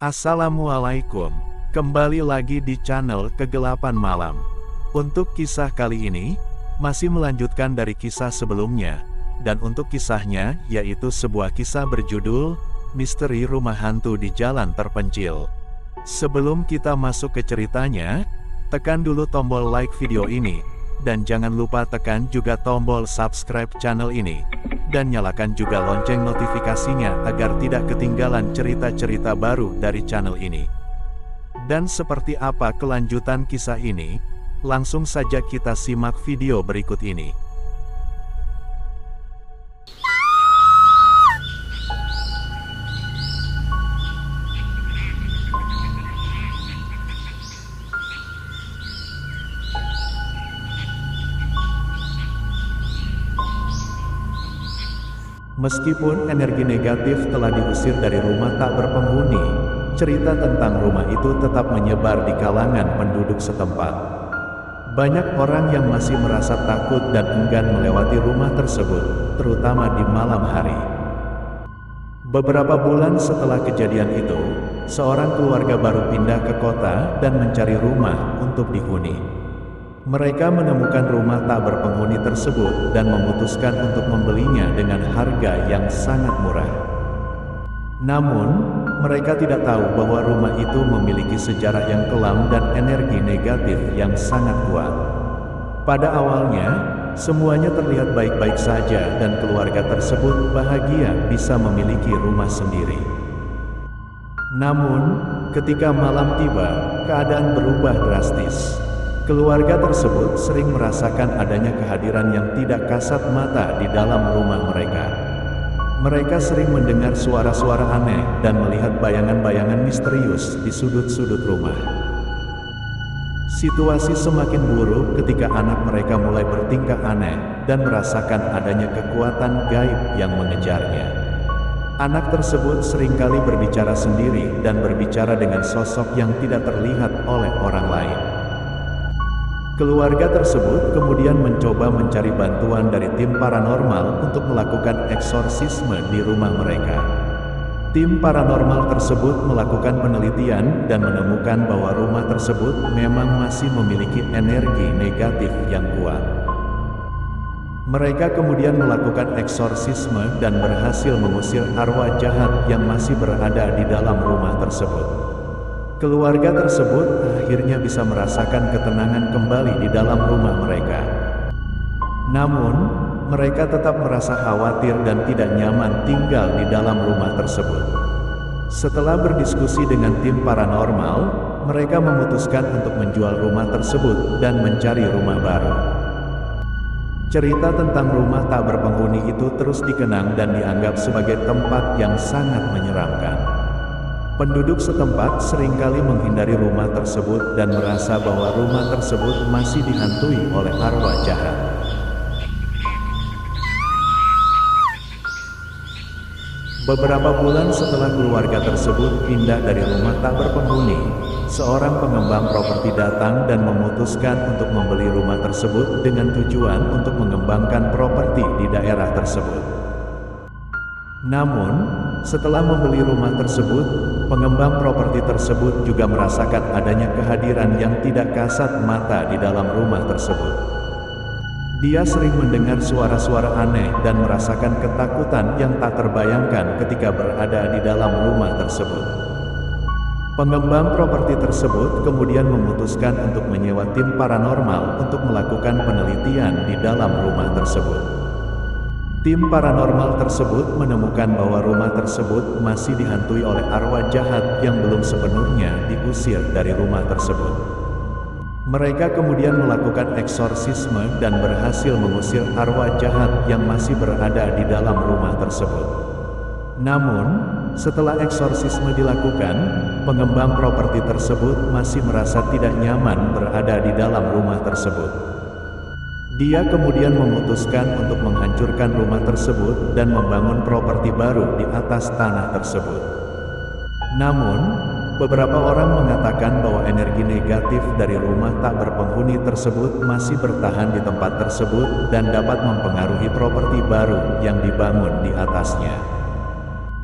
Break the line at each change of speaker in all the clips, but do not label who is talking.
Assalamualaikum, kembali lagi di channel Kegelapan Malam. Untuk kisah kali ini, masih melanjutkan dari kisah sebelumnya, dan untuk kisahnya, yaitu sebuah kisah berjudul, Misteri Rumah Hantu di Jalan Terpencil. Sebelum kita masuk ke ceritanya, tekan dulu tombol like video ini, dan jangan lupa tekan juga tombol subscribe channel ini. Dan nyalakan juga lonceng notifikasinya agar tidak ketinggalan cerita-cerita baru dari channel ini. Dan seperti apa kelanjutan kisah ini? Langsung saja kita simak video berikut ini. Meskipun energi negatif telah diusir dari rumah tak berpenghuni, cerita tentang rumah itu tetap menyebar di kalangan penduduk setempat. Banyak orang yang masih merasa takut dan enggan melewati rumah tersebut, terutama di malam hari. Beberapa bulan setelah kejadian itu, seorang keluarga baru pindah ke kota dan mencari rumah untuk dihuni. Mereka menemukan rumah tak berpenghuni tersebut dan memutuskan untuk membelinya dengan harga yang sangat murah. Namun, mereka tidak tahu bahwa rumah itu memiliki sejarah yang kelam dan energi negatif yang sangat kuat. Pada awalnya, semuanya terlihat baik-baik saja dan keluarga tersebut bahagia bisa memiliki rumah sendiri. Namun, ketika malam tiba, keadaan berubah drastis. Keluarga tersebut sering merasakan adanya kehadiran yang tidak kasat mata di dalam rumah mereka. Mereka sering mendengar suara-suara aneh dan melihat bayangan-bayangan misterius di sudut-sudut rumah. Situasi semakin buruk ketika anak mereka mulai bertingkah aneh dan merasakan adanya kekuatan gaib yang mengejarnya. Anak tersebut seringkali berbicara sendiri dan berbicara dengan sosok yang tidak terlihat oleh orang lain. Keluarga tersebut kemudian mencoba mencari bantuan dari tim paranormal untuk melakukan eksorsisme di rumah mereka. Tim paranormal tersebut melakukan penelitian dan menemukan bahwa rumah tersebut memang masih memiliki energi negatif yang kuat. Mereka kemudian melakukan eksorsisme dan berhasil mengusir arwah jahat yang masih berada di dalam rumah tersebut. Keluarga tersebut akhirnya bisa merasakan ketenangan kembali di dalam rumah mereka. Namun, mereka tetap merasa khawatir dan tidak nyaman tinggal di dalam rumah tersebut. Setelah berdiskusi dengan tim paranormal, mereka memutuskan untuk menjual rumah tersebut dan mencari rumah baru. Cerita tentang rumah tak berpenghuni itu terus dikenang dan dianggap sebagai tempat yang sangat menyeramkan. Penduduk setempat seringkali menghindari rumah tersebut dan merasa bahwa rumah tersebut masih dihantui oleh arwah jahat. Beberapa bulan setelah keluarga tersebut pindah dari rumah tak berpenghuni, seorang pengembang properti datang dan memutuskan untuk membeli rumah tersebut dengan tujuan untuk mengembangkan properti di daerah tersebut. Namun, setelah membeli rumah tersebut, pengembang properti tersebut juga merasakan adanya kehadiran yang tidak kasat mata di dalam rumah tersebut. Dia sering mendengar suara-suara aneh dan merasakan ketakutan yang tak terbayangkan ketika berada di dalam rumah tersebut. Pengembang properti tersebut kemudian memutuskan untuk menyewa tim paranormal untuk melakukan penelitian di dalam rumah tersebut. Tim paranormal tersebut menemukan bahwa rumah tersebut masih dihantui oleh arwah jahat yang belum sepenuhnya diusir dari rumah tersebut. Mereka kemudian melakukan eksorsisme dan berhasil mengusir arwah jahat yang masih berada di dalam rumah tersebut. Namun, setelah eksorsisme dilakukan, pengembang properti tersebut masih merasa tidak nyaman berada di dalam rumah tersebut. Dia kemudian memutuskan untuk menghancurkan rumah tersebut dan membangun properti baru di atas tanah tersebut. Namun, beberapa orang mengatakan bahwa energi negatif dari rumah tak berpenghuni tersebut masih bertahan di tempat tersebut dan dapat mempengaruhi properti baru yang dibangun di atasnya.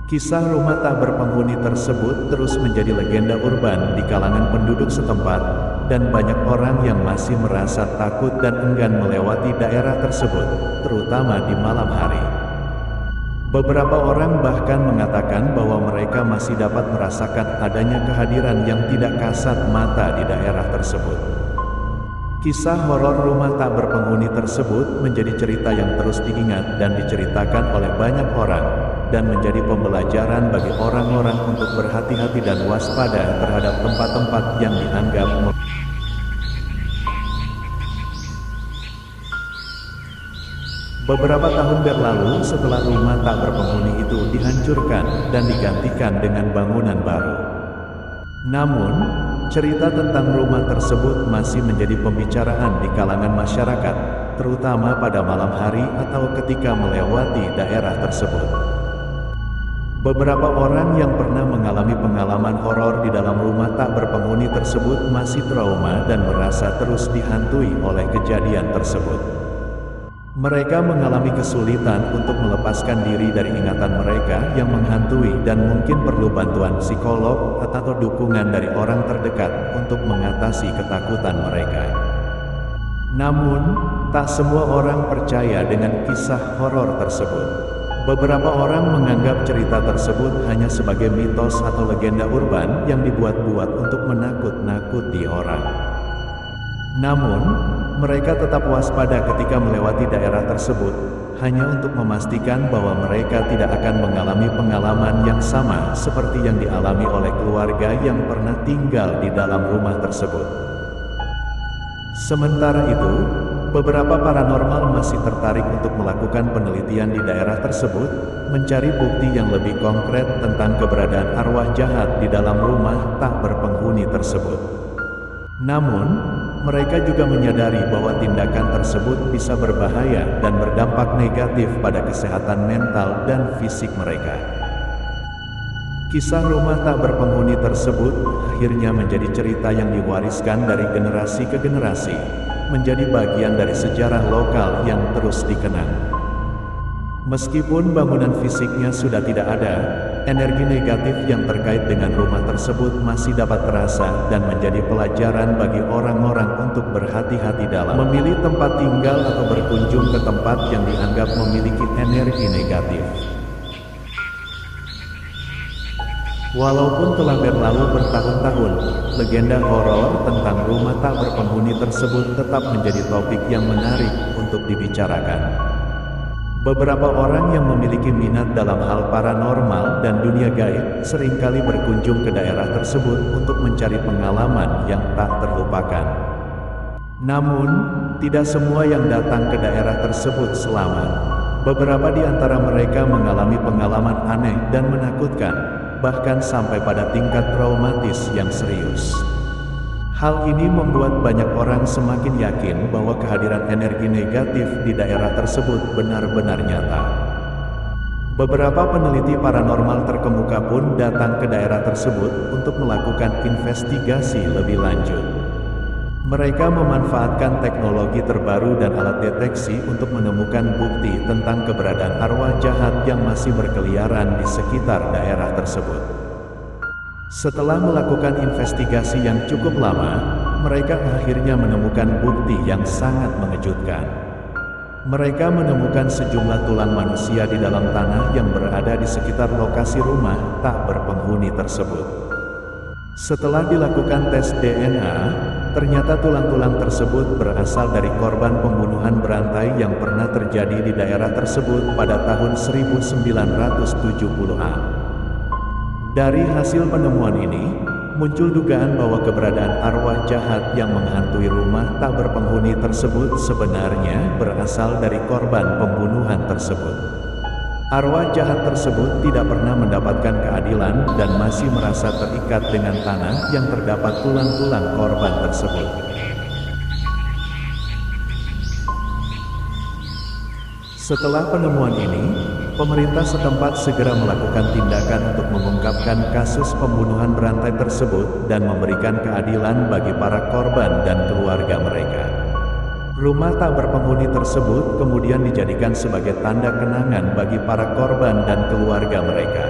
Kisah rumah tak berpenghuni tersebut terus menjadi legenda urban di kalangan penduduk setempat, dan banyak orang yang masih merasa takut dan enggan melewati daerah tersebut, terutama di malam hari. Beberapa orang bahkan mengatakan bahwa mereka masih dapat merasakan adanya kehadiran yang tidak kasat mata di daerah tersebut. Kisah horor rumah tak berpenghuni tersebut menjadi cerita yang terus diingat dan diceritakan oleh banyak orang, dan menjadi pembelajaran bagi orang-orang untuk berhati-hati dan waspada terhadap tempat-tempat yang dianggap Beberapa tahun berlalu setelah rumah tak berpenghuni itu dihancurkan dan digantikan dengan bangunan baru. Namun, cerita tentang rumah tersebut masih menjadi pembicaraan di kalangan masyarakat, terutama pada malam hari atau ketika melewati daerah tersebut. Beberapa orang yang pernah mengalami pengalaman horor di dalam rumah tak berpenghuni tersebut masih trauma dan merasa terus dihantui oleh kejadian tersebut. Mereka mengalami kesulitan untuk melepaskan diri dari ingatan mereka yang menghantui dan mungkin perlu bantuan psikolog atau dukungan dari orang terdekat untuk mengatasi ketakutan mereka. Namun, tak semua orang percaya dengan kisah horor tersebut. Beberapa orang menganggap cerita tersebut hanya sebagai mitos atau legenda urban yang dibuat-buat untuk menakut-nakuti orang. Namun, mereka tetap waspada ketika melewati daerah tersebut, hanya untuk memastikan bahwa mereka tidak akan mengalami pengalaman yang sama seperti yang dialami oleh keluarga yang pernah tinggal di dalam rumah tersebut. Sementara itu, beberapa paranormal masih tertarik untuk melakukan penelitian di daerah tersebut, mencari bukti yang lebih konkret tentang keberadaan arwah jahat di dalam rumah tak berpenghuni tersebut. Namun, mereka juga menyadari bahwa tindakan tersebut bisa berbahaya dan berdampak negatif pada kesehatan mental dan fisik mereka. Kisah rumah tak berpenghuni tersebut akhirnya menjadi cerita yang diwariskan dari generasi ke generasi, menjadi bagian dari sejarah lokal yang terus dikenang. Meskipun bangunan fisiknya sudah tidak ada, energi negatif yang terkait dengan rumah tersebut masih dapat terasa dan menjadi pelajaran bagi orang-orang untuk berhati-hati dalam memilih tempat tinggal atau berkunjung ke tempat yang dianggap memiliki energi negatif. Walaupun telah berlalu bertahun-tahun, legenda horor tentang rumah tak berpenghuni tersebut tetap menjadi topik yang menarik untuk dibicarakan. Beberapa orang yang memiliki minat dalam hal paranormal dan dunia gaib seringkali berkunjung ke daerah tersebut untuk mencari pengalaman yang tak terlupakan. Namun, tidak semua yang datang ke daerah tersebut selamat. Beberapa di antara mereka mengalami pengalaman aneh dan menakutkan, bahkan sampai pada tingkat traumatis yang serius. Hal ini membuat banyak orang semakin yakin bahwa kehadiran energi negatif di daerah tersebut benar-benar nyata. Beberapa peneliti paranormal terkemuka pun datang ke daerah tersebut untuk melakukan investigasi lebih lanjut. Mereka memanfaatkan teknologi terbaru dan alat deteksi untuk menemukan bukti tentang keberadaan arwah jahat yang masih berkeliaran di sekitar daerah tersebut. Setelah melakukan investigasi yang cukup lama, mereka akhirnya menemukan bukti yang sangat mengejutkan. Mereka menemukan sejumlah tulang manusia di dalam tanah yang berada di sekitar lokasi rumah tak berpenghuni tersebut. Setelah dilakukan tes DNA, ternyata tulang-tulang tersebut berasal dari korban pembunuhan berantai yang pernah terjadi di daerah tersebut pada tahun 1970-an. Dari hasil penemuan ini, muncul dugaan bahwa keberadaan arwah jahat yang menghantui rumah tak berpenghuni tersebut sebenarnya berasal dari korban pembunuhan tersebut. Arwah jahat tersebut tidak pernah mendapatkan keadilan dan masih merasa terikat dengan tanah yang terdapat tulang-tulang korban tersebut. Setelah penemuan ini, pemerintah setempat segera melakukan tindakan untuk mengungkapkan kasus pembunuhan berantai tersebut dan memberikan keadilan bagi para korban dan keluarga mereka. Rumah tak berpenghuni tersebut kemudian dijadikan sebagai tanda kenangan bagi para korban dan keluarga mereka.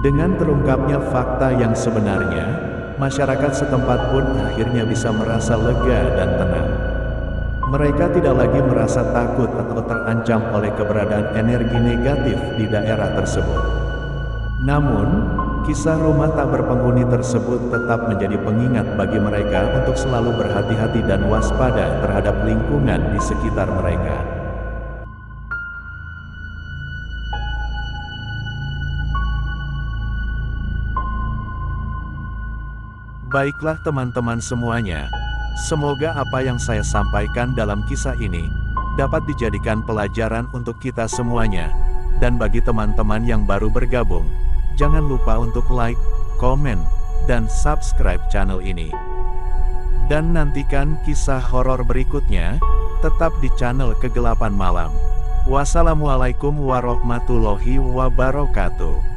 Dengan terungkapnya fakta yang sebenarnya, masyarakat setempat pun akhirnya bisa merasa lega dan tenang. Mereka tidak lagi merasa takut atau terancam oleh keberadaan energi negatif di daerah tersebut. Namun, kisah rumah tak berpenghuni tersebut tetap menjadi pengingat bagi mereka untuk selalu berhati-hati dan waspada terhadap lingkungan di sekitar mereka. Baiklah teman-teman semuanya, semoga apa yang saya sampaikan dalam kisah ini dapat dijadikan pelajaran untuk kita semuanya. Dan bagi teman-teman yang baru bergabung, jangan lupa untuk like, komen, dan subscribe channel ini. Dan nantikan kisah horor berikutnya, tetap di channel Kegelapan Malam. Wassalamualaikum warahmatullahi wabarakatuh.